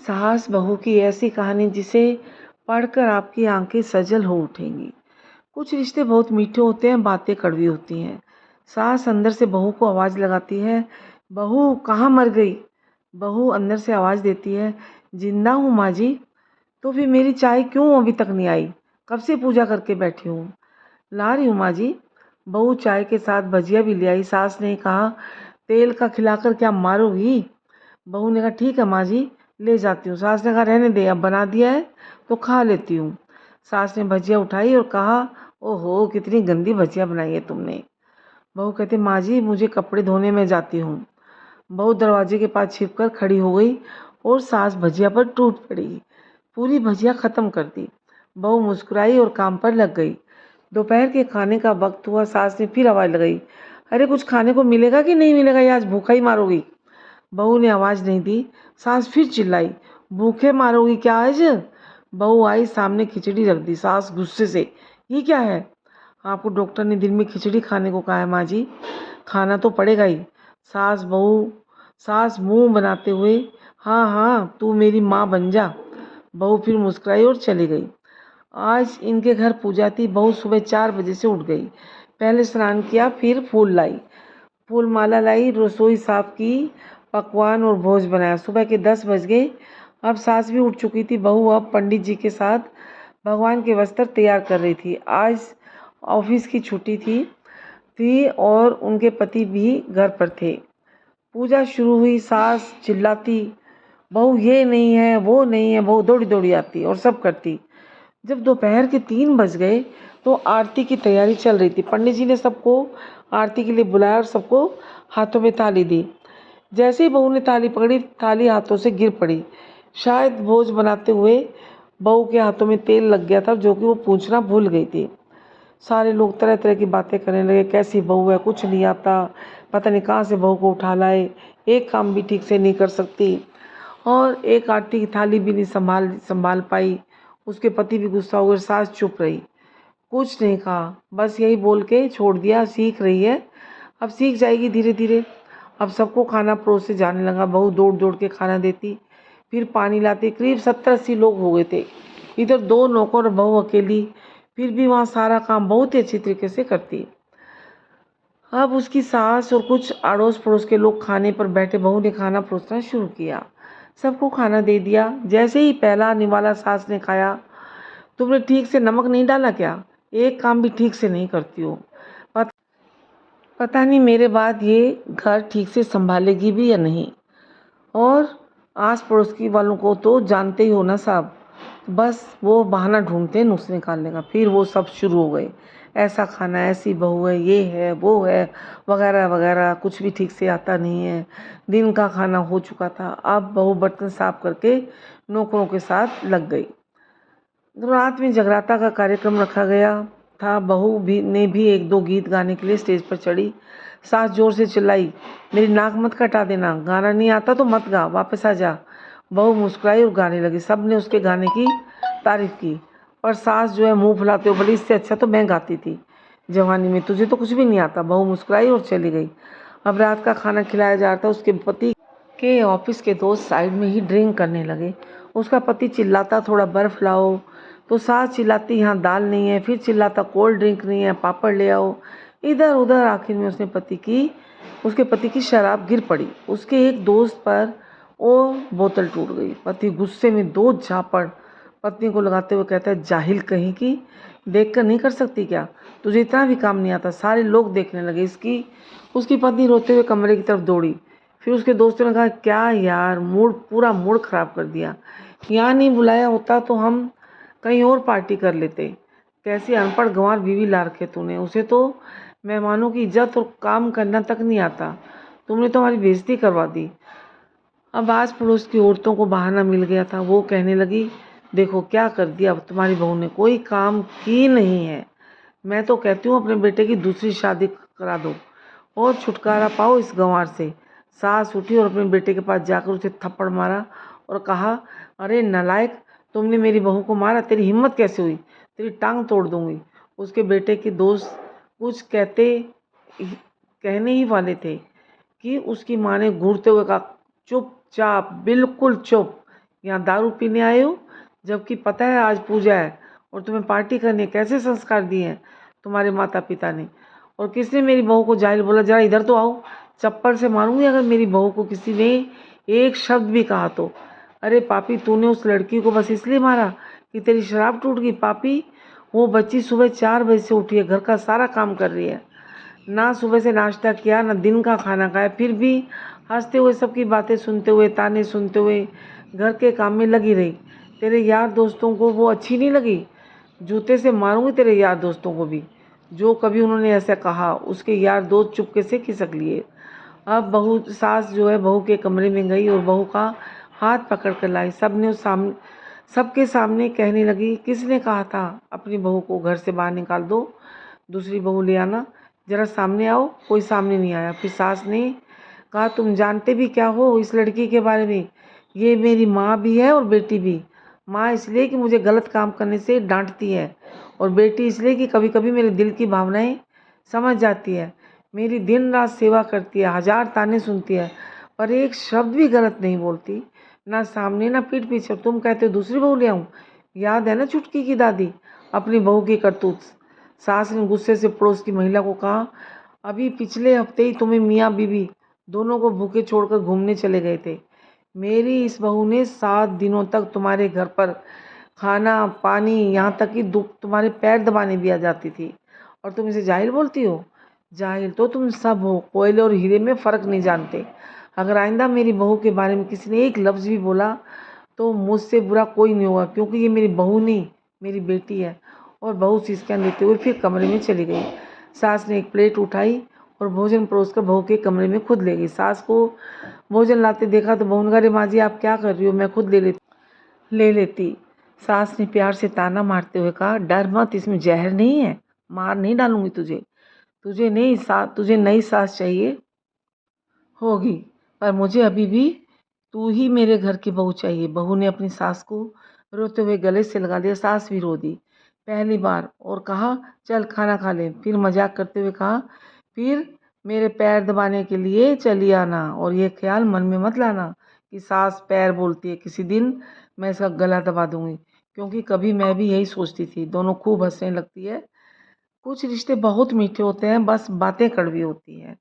सास बहू की ऐसी कहानी जिसे पढ़कर आपकी आंखें सजल हो उठेंगी। कुछ रिश्ते बहुत मीठे होते हैं, बातें कड़वी होती हैं। सास अंदर से बहू को आवाज़ लगाती है, बहू कहाँ मर गई। बहू अंदर से आवाज़ देती है, जिंदा हूँ माँ जी। तो फिर मेरी चाय क्यों अभी तक नहीं आई? कब से पूजा करके बैठी हूँ। ला रही हूँ माँ जी। बहू चाय के साथ भजिया भी ले आई। सास ने कहा, तेल का खिलाकर क्या मारोगी? बहू ने कहा, ठीक है माँ जी, ले जाती हूँ। सास ने कहा, रहने दे, अब बना दिया है तो खा लेती हूँ। सास ने भजिया उठाई और कहा, ओहो कितनी गंदी भजिया बनाई है तुमने। बहू कहती, माँ जी मुझे कपड़े धोने में जाती हूँ। बहू दरवाजे के पास छिपकर खड़ी हो गई और सास भजिया पर टूट पड़ी। पूरी भजिया खत्म कर दी। बहू मुस्कुराई और काम पर लग गई। दोपहर के खाने का वक्त हुआ। सास ने फिर आवाज़ लगाई, अरे कुछ खाने को मिलेगा कि नहीं मिलेगा, या आज भूखा ही मारोगी। बहू ने आवाज़ नहीं दी। सास फिर चिल्लाई, भूखे मारोगी क्या आज? बहू आई, सामने खिचड़ी रख दी। सास गुस्से से, ये क्या है? आपको डॉक्टर ने दिन में खिचड़ी खाने को कहा है माँ जी, खाना तो पड़ेगा ही। सास मुंह बनाते हुए, हाँ हाँ तू मेरी माँ बन जा। बहू फिर मुस्कुराई और चली गई। आज इनके घर पूजा थी। बहू सुबह 4 बजे से उठ गई। पहले स्नान किया, फिर फूल माला लाई, रसोई साफ की, पकवान और भोज बनाया। सुबह के 10 बज गए। अब सास भी उठ चुकी थी। बहू अब पंडित जी के साथ भगवान के वस्त्र तैयार कर रही थी। आज ऑफिस की छुट्टी थी और उनके पति भी घर पर थे। पूजा शुरू हुई। सास चिल्लाती, बहू ये नहीं है वो नहीं है। बहू दौड़ी दौड़ी आती और सब करती। जब दोपहर के 3 बज गए तो आरती की तैयारी चल रही थी। पंडित जी ने सबको आरती के लिए बुलाया और सबको हाथों में थाली दी। जैसे ही बहू ने थाली पकड़ी, थाली हाथों से गिर पड़ी। शायद भोज बनाते हुए बहू के हाथों में तेल लग गया था, जो कि वो पूछना भूल गई थी। सारे लोग तरह तरह की बातें करने लगे, कैसी बहू है, कुछ नहीं आता, पता नहीं कहाँ से बहू को उठा लाए, एक काम भी ठीक से नहीं कर सकती, और एक आरती की थाली भी नहीं संभाल पाई। उसके पति भी गुस्सा हो गए। सास चुप रही, कुछ नहीं कहा, बस यही बोल के छोड़ दिया, सीख रही है, अब सीख जाएगी धीरे धीरे। अब सबको खाना परोसे जाने लगा। बहू दौड़ दौड़ के खाना देती, फिर पानी लाती। करीब 70-80 लोग हो गए थे। इधर 2 नौकर और बहू अकेली, फिर भी वहाँ सारा काम बहुत ही अच्छी तरीके से करती। अब उसकी सास और कुछ अड़ोस पड़ोस के लोग खाने पर बैठे। बहू ने खाना परोसना शुरू किया, सबको खाना दे दिया। जैसे ही पहला निवाला सास ने खाया, तुमने ठीक से नमक नहीं डाला क्या? एक काम भी ठीक से नहीं करती हो। पता नहीं मेरे बाद ये घर ठीक से संभालेगी भी या नहीं। और आस पड़ोस की वालों को तो जानते ही हो ना साहब, बस वो बहाना ढूंढते हैं नुक्स निकालने का। फिर वो सब शुरू हो गए, ऐसा खाना, ऐसी बहू है, ये है वो है, वगैरह वगैरह। कुछ भी ठीक से आता नहीं है। दिन का खाना हो चुका था। अब बहू बर्तन साफ करके नौकरों के साथ लग गई। रात में जगराता का कार्यक्रम रखा गया था। बहू भी 1-2 गीत गाने के लिए स्टेज पर चढ़ी। सास जोर से चिल्लाई, मेरी नाक मत कटा देना, गाना नहीं आता तो मत गा, वापस आ जा। बहू मुस्कुराई और गाने लगी। सब ने उसके गाने की तारीफ की, पर सास जो है मुंह फुलाते हुए बोली, इससे अच्छा तो मैं गाती थी जवानी में, तुझे तो कुछ भी नहीं आता। बहू मुस्कुराई और चली गई। अब रात का खाना खिलाया जा रहा था। उसके पति के ऑफिस के दोस्त साइड में ही ड्रिंक करने लगे। उसका पति चिल्लाता, थोड़ा बर्फ लाओ, तो सास चिल्लाती, यहाँ दाल नहीं है। फिर चिल्लाता, कोल्ड ड्रिंक नहीं है, पापड़ ले आओ। इधर उधर आखिर में उसके पति की शराब गिर पड़ी। उसके एक दोस्त पर वो बोतल टूट गई। पति गुस्से में 2 झापड़ पत्नी को लगाते हुए कहता है, जाहिल कहीं की, देख कर नहीं कर सकती क्या? तुझे इतना भी काम नहीं आता? सारे लोग देखने लगे। उसकी पत्नी रोते हुए कमरे की तरफ दौड़ी। फिर उसके दोस्तों ने कहा, क्या यार, पूरा मूड खराब कर दिया। यहाँ नहीं बुलाया होता तो हम कहीं और पार्टी कर लेते। कैसी अनपढ़ गंवार बीवी ला रखे तूने, उसे तो मेहमानों की इज्जत और काम करना तक नहीं आता। तुमने तो हमारी बेइज्जती करवा दी। अब आस पड़ोस की औरतों को बहाना मिल गया था। वो कहने लगी, देखो क्या कर दिया, अब तुम्हारी बहू ने कोई काम की नहीं है। मैं तो कहती हूँ अपने बेटे की दूसरी शादी करा दो और छुटकारा पाओ इस गंवार से। सास उठी और अपने बेटे के पास जाकर उसे थप्पड़ मारा और कहा, अरे नालायक, तुमने मेरी बहू को मारा, तेरी हिम्मत कैसे हुई, तेरी टांग तोड़ दूंगी। उसके बेटे के दोस्त कुछ कहने ही वाले थे कि उसकी माँ ने घूरते हुए कहा, चुपचाप, बिल्कुल चुप, यहाँ दारू पीने आए हो, जबकि पता है आज पूजा है और तुम्हें पार्टी करनी है। कैसे संस्कार दिए हैं तुम्हारे माता पिता ने? और किसने मेरी बहू को जाहिल बोला? जरा इधर तो आओ, चप्पल से मारूंगी अगर मेरी बहू को किसी ने एक शब्द भी कहा तो। अरे पापी, तूने उस लड़की को बस इसलिए मारा कि तेरी शराब टूट गई? पापी, वो बच्ची सुबह 4 बजे से उठी है, घर का सारा काम कर रही है, ना सुबह से नाश्ता किया ना दिन का खाना खाया, फिर भी हंसते हुए सबकी बातें सुनते हुए ताने सुनते हुए घर के काम में लगी रही। तेरे यार दोस्तों को वो अच्छी नहीं लगी? जूते से मारूंगी तेरे यार दोस्तों को भी। जो कभी उन्होंने ऐसा कहा उसके यार दोस्त चुपके से खिसक लिए। अब बहू सास जो है बहू के कमरे में गई और बहू का हाथ पकड़ कर लाई। सबके सामने कहने लगी, किसने कहा था अपनी बहू को घर से बाहर निकाल दो, दूसरी बहू ले आना, जरा सामने आओ। कोई सामने नहीं आया। फिर सास ने कहा, तुम जानते भी क्या हो इस लड़की के बारे में? ये मेरी माँ भी है और बेटी भी। माँ इसलिए कि मुझे गलत काम करने से डांटती है, और बेटी इसलिए कि कभी कभी मेरे दिल की भावनाएं समझ जाती है। मेरी दिन रात सेवा करती है, 1000 ताने सुनती है, पर एक शब्द भी गलत नहीं बोलती, ना सामने ना पीठ पीछे। तुम कहते हो दूसरी बहू ले आऊँ? याद है ना चुटकी की दादी, अपनी बहू की करतूत? सास ने गुस्से से पड़ोस की महिला को कहा, अभी पिछले हफ्ते ही तुम्हें मियाँ बीवी दोनों को भूखे छोड़कर घूमने चले गए थे। मेरी इस बहू ने 7 दिनों तक तुम्हारे घर पर खाना पानी, यहाँ तक कि तुम्हारे पैर दबाने भी आ जाती थी, और तुम इसे जाहिल बोलती हो? जाहिल तो तुम सब हो, कोयले और हीरे में फ़र्क नहीं जानते। अगर आइंदा मेरी बहू के बारे में किसी ने एक लफ्ज़ भी बोला तो मुझसे बुरा कोई नहीं होगा, क्योंकि ये मेरी बहू नहीं मेरी बेटी है। और बहू सिसकन देते हुए फिर कमरे में चली गई। सास ने एक प्लेट उठाई और भोजन परोसकर बहू के कमरे में खुद ले गई। सास को भोजन लाते देखा तो बहू ने कहा, अरे माँ जी आप क्या कर रही हो, मैं खुद ले लेती। सास ने प्यार से ताना मारते हुए कहा, डर मत, इसमें जहर नहीं है, मार नहीं डालूंगी तुझे। तुझे नई सास चाहिए होगी, पर मुझे अभी भी तू ही मेरे घर की बहू चाहिए। बहू ने अपनी सास को रोते हुए गले से लगा दिया। सास भी रो दी पहली बार और कहा, चल खाना खा ले। फिर मजाक करते हुए कहा, फिर मेरे पैर दबाने के लिए चली आना, और ये ख्याल मन में मत लाना कि सास पैर बोलती है, किसी दिन मैं इसका गला दबा दूंगी। क्योंकि कभी मैं भी यही सोचती थी। दोनों खूब हंसने लगती है। कुछ रिश्ते बहुत मीठे होते हैं, बस बातें कड़वी होती हैं।